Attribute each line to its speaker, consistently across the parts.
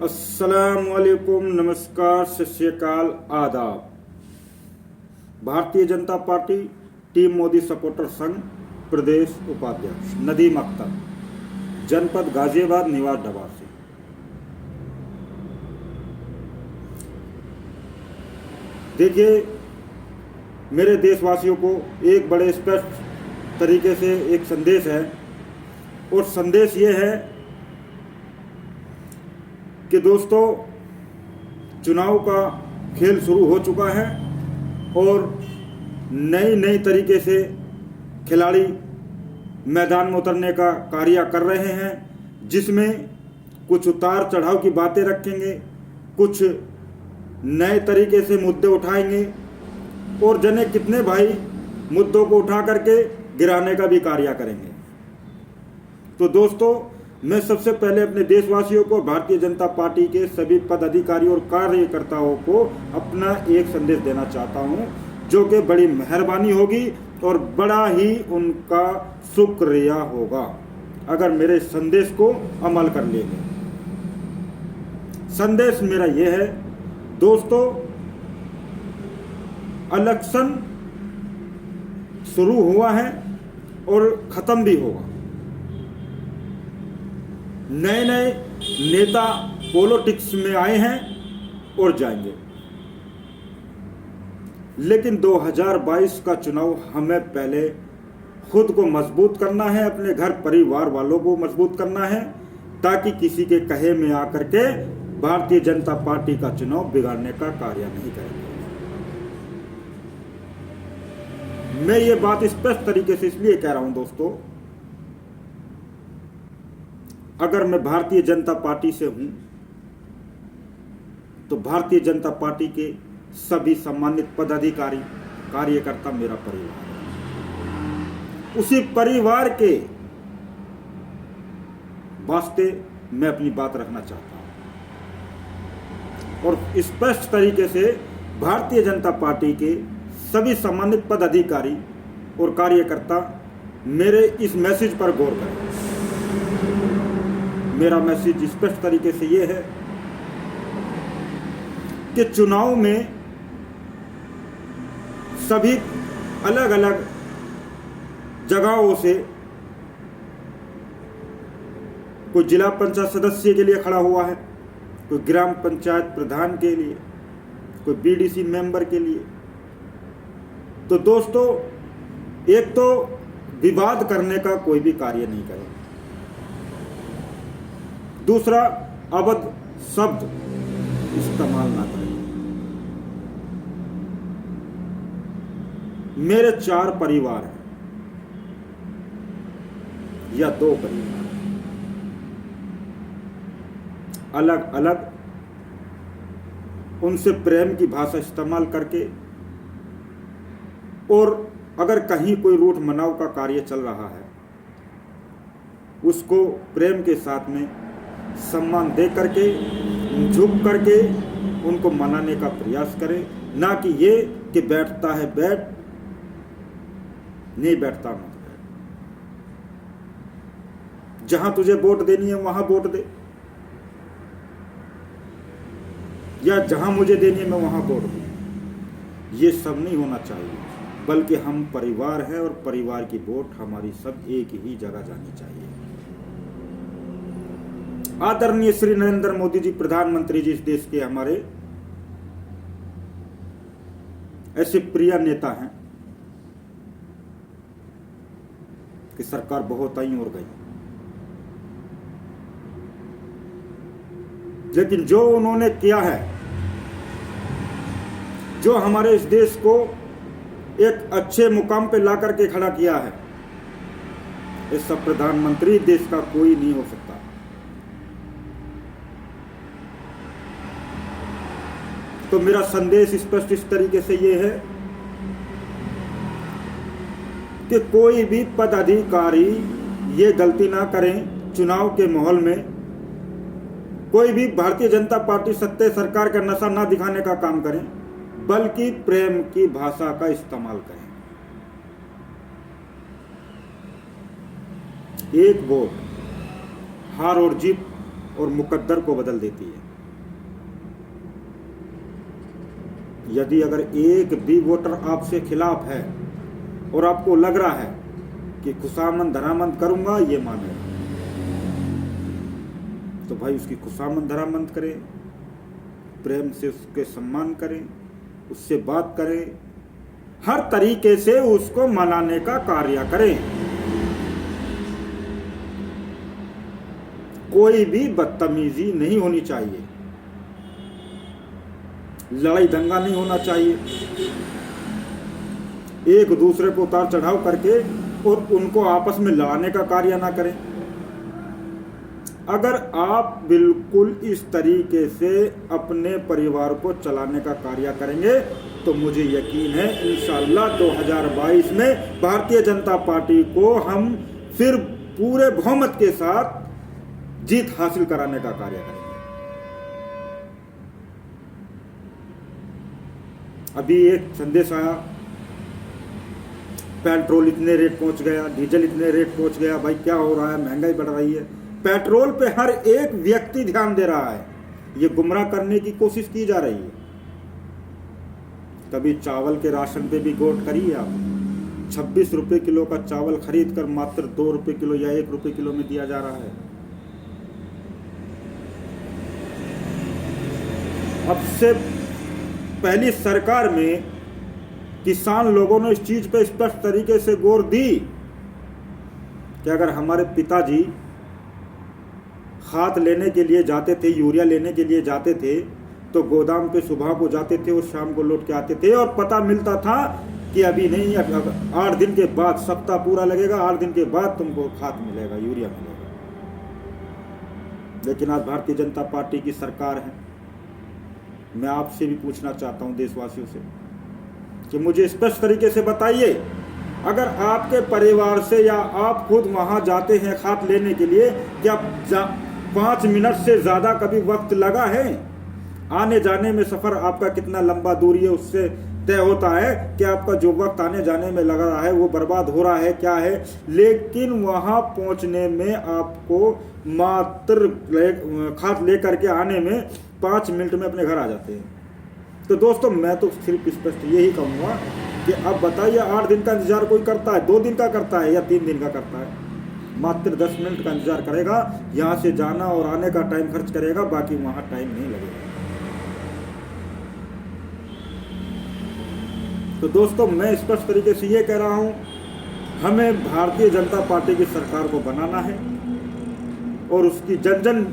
Speaker 1: अस्सलामुअलैकुम, नमस्कार, सत श्री अकाल, आदाब। Bharatiya Janata party team Modi supporter संघ प्रदेश उपाध्यक्ष नदीम अख्तर, जनपद गाजियाबाद, निवास डबासी। देखिए, मेरे देशवासियों को एक बड़े स्पष्ट तरीके से एक संदेश है, और संदेश ये है कि दोस्तों, चुनाव का खेल शुरू हो चुका है और नई तरीके से खिलाड़ी मैदान में उतरने का कार्य कर रहे हैं, जिसमें कुछ उतार चढ़ाव की बातें रखेंगे, कुछ नए तरीके से मुद्दे उठाएंगे और जने कितने भाई मुद्दों को उठा करके गिराने का भी कार्य करेंगे। तो दोस्तों, मैं सबसे पहले अपने देशवासियों को, भारतीय जनता पार्टी के सभी पदाधिकारियों और कार्यकर्ताओं को अपना एक संदेश देना चाहता हूं, जो कि बड़ी मेहरबानी होगी और बड़ा ही उनका शुक्रिया होगा अगर मेरे संदेश को अमल कर लेंगे। संदेश मेरा यह है दोस्तों, इलेक्शन शुरू हुआ है और खत्म भी होगा। नए नेता पॉलिटिक्स में आए हैं और जाएंगे, लेकिन 2022 का चुनाव हमें पहले खुद को मजबूत करना है, अपने घर परिवार वालों को मजबूत करना है, ताकि किसी के कहे में आकर के भारतीय जनता पार्टी का चुनाव बिगाड़ने का कार्य नहीं करेंगे। मैं ये बात स्पष्ट तरीके से इसलिए कह रहा हूं दोस्तों, अगर मैं भारतीय जनता पार्टी से हूं तो भारतीय जनता पार्टी के सभी सम्मानित पदाधिकारी, कार्यकर्ता मेरा परिवार है। उसी परिवार के वास्ते मैं अपनी बात रखना चाहता हूं और स्पष्ट तरीके से भारतीय जनता पार्टी के सभी सम्मानित पदाधिकारी और कार्यकर्ता मेरे इस मैसेज पर गौर करें। मेरा मैसेज स्पष्ट तरीके से ये है कि चुनाव में सभी अलग अलग जगहों से, कोई जिला पंचायत सदस्य के लिए खड़ा हुआ है, कोई ग्राम पंचायत प्रधान के लिए, कोई बीडीसी मेंबर के लिए। तो दोस्तों, एक तो विवाद करने का कोई भी कार्य नहीं करें, दूसरा अवध शब्द इस्तेमाल ना करें। मेरे 4 परिवार हैं या 2 परिवार, अलग अलग, उनसे प्रेम की भाषा इस्तेमाल करके, और अगर कहीं कोई रूठ मनाव का कार्य चल रहा है, उसको प्रेम के साथ में सम्मान दे करके, झुक करके उनको मनाने का प्रयास करें, ना कि ये कि बैठता है बैठ, नहीं बैठता मत बैठ। जहां तुझे वोट देनी है वहां वोट दे, या जहां मुझे देनी है मैं वहां वोट दूं। ये सब नहीं होना चाहिए, बल्कि हम परिवार हैं और परिवार की वोट हमारी सब एक ही जगह जानी चाहिए। आदरणीय श्री नरेंद्र मोदी जी, प्रधानमंत्री जी, इस देश के हमारे ऐसे प्रिय नेता हैं कि सरकार बहुत आई और गई, लेकिन जो उन्होंने किया है, जो हमारे इस देश को एक अच्छे मुकाम पे ला करके खड़ा किया है, ऐसा प्रधानमंत्री देश का कोई नहीं हो सकता। तो मेरा संदेश स्पष्ट इस तरीके से ये है कि कोई भी पदाधिकारी ये गलती ना करें, चुनाव के माहौल में कोई भी भारतीय जनता पार्टी सत्ता सरकार का नशा ना दिखाने का काम करें, बल्कि प्रेम की भाषा का इस्तेमाल करें। एक वोट हार और जीत और मुकद्दर को बदल देती है। यदि अगर एक भी वोटर आपसे खिलाफ है और आपको लग रहा है कि खुशामद धरामद करूंगा ये माने, तो भाई उसकी खुशामद धरामद करें, प्रेम से उसके सम्मान करें, उससे बात करें, हर तरीके से उसको मनाने का कार्य करें। कोई भी बदतमीजी नहीं होनी चाहिए, लड़ाई दंगा नहीं होना चाहिए, एक दूसरे को उतार चढ़ाव करके और उनको आपस में लड़ाने का कार्य ना करें। अगर आप बिल्कुल इस तरीके से अपने परिवार को चलाने का कार्य करेंगे तो मुझे यकीन है इंशाअल्लाह 2022 में भारतीय जनता पार्टी को हम फिर पूरे बहुमत के साथ जीत हासिल कराने का कार्य करेंगे। अभी एक संदेश आया, पेट्रोल इतने रेट पहुंच गया, डीजल इतने रेट पहुंच गया। भाई क्या हो रहा है? महंगाई बढ़ रही है। पेट्रोल पे हर एक व्यक्ति ध्यान दे रहा है, ये गुमराह करने की कोशिश की जा रही है। कभी चावल के राशन पे भी गौर करिए आप, 26 रुपए किलो का चावल खरीद कर मात्र 2 रुपए किलो या 1 रुपए किलो में दिया जा रहा है। अब से पहली सरकार में किसान लोगों ने इस चीज पे स्पष्ट तरीके से गौर दी कि अगर हमारे पिताजी खाद लेने के लिए जाते थे, यूरिया लेने के लिए जाते थे, तो गोदाम पे सुबह को जाते थे और शाम को लौट के आते थे और पता मिलता था कि अभी नहीं, 8 दिन के बाद, सप्ताह पूरा लगेगा, 8 दिन के बाद तुमको खाद मिलेगा, यूरिया मिलेगा। लेकिन आज भारतीय जनता पार्टी की सरकार है। मैं आपसे भी पूछना चाहता हूं, देशवासियों से, कि मुझे स्पष्ट तरीके से बताइए, अगर आपके परिवार से या आप खुद वहां जाते हैं खाद लेने के लिए, क्या 5 मिनट से ज़्यादा कभी वक्त लगा है? आने जाने में सफ़र आपका कितना लंबा दूरी है उससे तय होता है कि आपका जो वक्त आने जाने में लग रहा है वो बर्बाद हो रहा है क्या है। लेकिन वहाँ पहुँचने में आपको मात्र खाद लेकर के आने में 5 मिनट में अपने घर आ जाते हैं। तो दोस्तों मैं तो सिर्फ स्पष्ट यही कहूँगा कि अब बताइए, 8 दिन का इंतजार कोई करता है, 2 दिन का करता है या 3 दिन का करता है? मात्र 10 मिनट का इंतजार करेगा, यहाँ से जाना और आने का टाइम खर्च करेगा, बाकी वहाँ टाइम नहीं लगेगा। तो दोस्तों मैं स्पष्ट तरीके से ये कह रहा हूँ, हमें भारतीय जनता पार्टी की सरकार को बनाना है और उसकी जन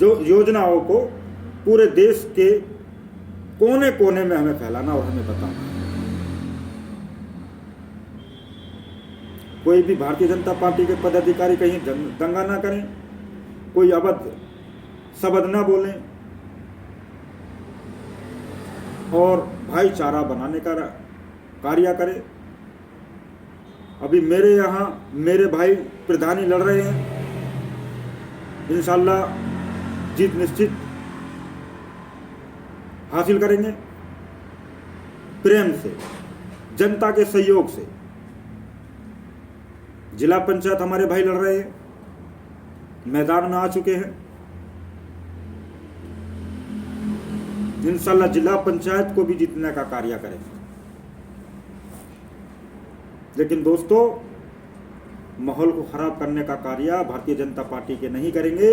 Speaker 1: जो योजनाओं को पूरे देश के कोने कोने में हमें फैलाना और हमें बताना। कोई भी भारतीय जनता पार्टी के पदाधिकारी कहीं दंगा ना करें, कोई अबद्ध शब्द ना बोलें और भाईचारा बनाने का कार्य करें। अभी मेरे यहाँ मेरे भाई प्रधानी लड़ रहे हैं, इंशाल्लाह जीत निश्चित हासिल करेंगे, प्रेम से, जनता के सहयोग से। जिला पंचायत हमारे भाई लड़ रहे हैं, मैदान में आ चुके हैं। इंशाल्लाह जिला पंचायत को भी जीतने का कार्य करेंगे। लेकिन दोस्तों माहौल को खराब करने का कार्य भारतीय जनता पार्टी के नहीं करेंगे।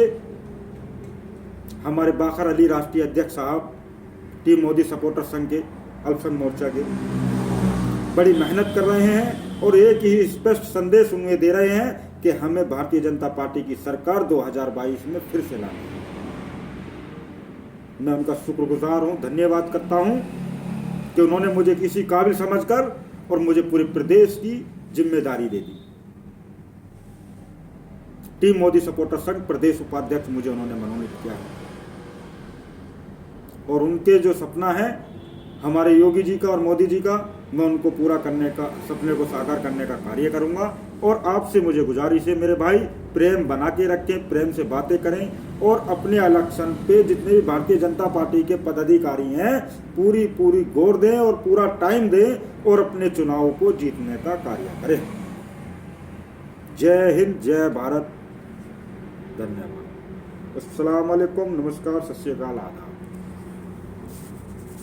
Speaker 1: हमारे बाखर अली राष्ट्रीय अध्यक्ष साहब टीम मोदी सपोर्टर संघ के अल्पसंख्यक मोर्चा के बड़ी मेहनत कर रहे हैं और एक ही स्पष्ट संदेश उन्हें दे रहे हैं कि हमें भारतीय जनता पार्टी की सरकार 2022 में फिर से लानी है। मैं उनका शुक्रगुजार हूं, धन्यवाद करता हूं कि उन्होंने मुझे किसी काबिल समझकर और मुझे पूरे प्रदेश की जिम्मेदारी दे दी। टीम मोदी सपोर्टर संघ प्रदेश उपाध्यक्ष मुझे उन्होंने मनोनीत किया है और उनके जो सपना है हमारे योगी जी का और मोदी जी का, मैं उनको पूरा करने का, सपने को साकार करने का कार्य करूंगा। और आपसे मुझे गुजारिश है मेरे भाई, प्रेम बना के रखें, प्रेम से बातें करें और अपने इलेक्शन पे जितने भी भारतीय जनता पार्टी के पदाधिकारी हैं पूरी गौर दें और पूरा टाइम दें और अपने चुनाव को जीतने का कार्य करें। जय हिंद, जय भारत, धन्यवाद। अस्सलाम वालेकुम, नमस्कार, सत श्री अकाल, आदाब।